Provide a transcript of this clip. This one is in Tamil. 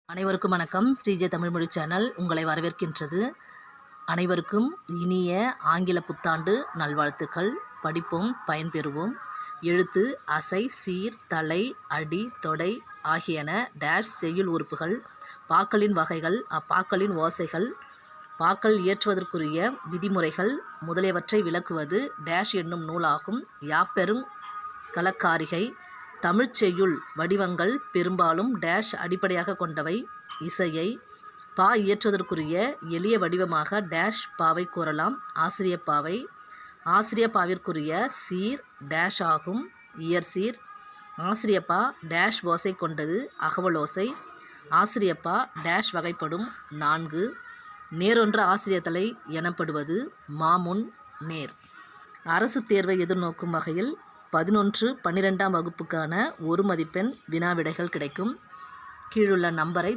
அனைவருக்கும் வணக்கம். ஸ்ரீஜே தமிழ்மொழி சேனல் உங்களை வரவேற்கின்றது. அனைவருக்கும் இனிய ஆங்கில புத்தாண்டு நல்வாழ்த்துக்கள். படிப்போம், பயன்பெறுவோம். எழுத்து, அசை, சீர், தலை, அடி, தொடை ஆகியன டேஷ் செய்யுள் உறுப்புகள். பாக்களின் வகைகள், அப்பாக்களின் ஓசைகள், பாக்கள் இயற்றுவதற்குரிய விதிமுறைகள் முதலியவற்றை விளக்குவது டேஷ் என்னும் நூலாகும். யாப்பெரும் கலக்காரிகை. தமிழ்ச் செய்யுள் வடிவங்கள் பெரும்பாலும் டேஷ் அடிப்படையாக கொண்டவை. இசையை பா இயற்றுவதற்குரிய எளிய வடிவமாக டேஷ் பாவை கூறலாம். ஆசிரியப்பாவை. ஆசிரியப்பாவிற்குரிய சீர் டேஷ் ஆகும். இயற்சீர். ஆசிரியப்பா டேஷ் ஓசை கொண்டது. அகவலோசை. ஆசிரியப்பா டேஷ் வகைப்படும். 4. நேரொன்ற ஆசிரியத்தலை எனப்படுவது மாமுன் நேர். அரசு தேர்வை எதிர்நோக்கும் வகையில் 11, 12ஆம் வகுப்புக்கான 1 மதிப்பெண் வினாவிடைகள் கிடைக்கும். கீழுள்ள நம்பரை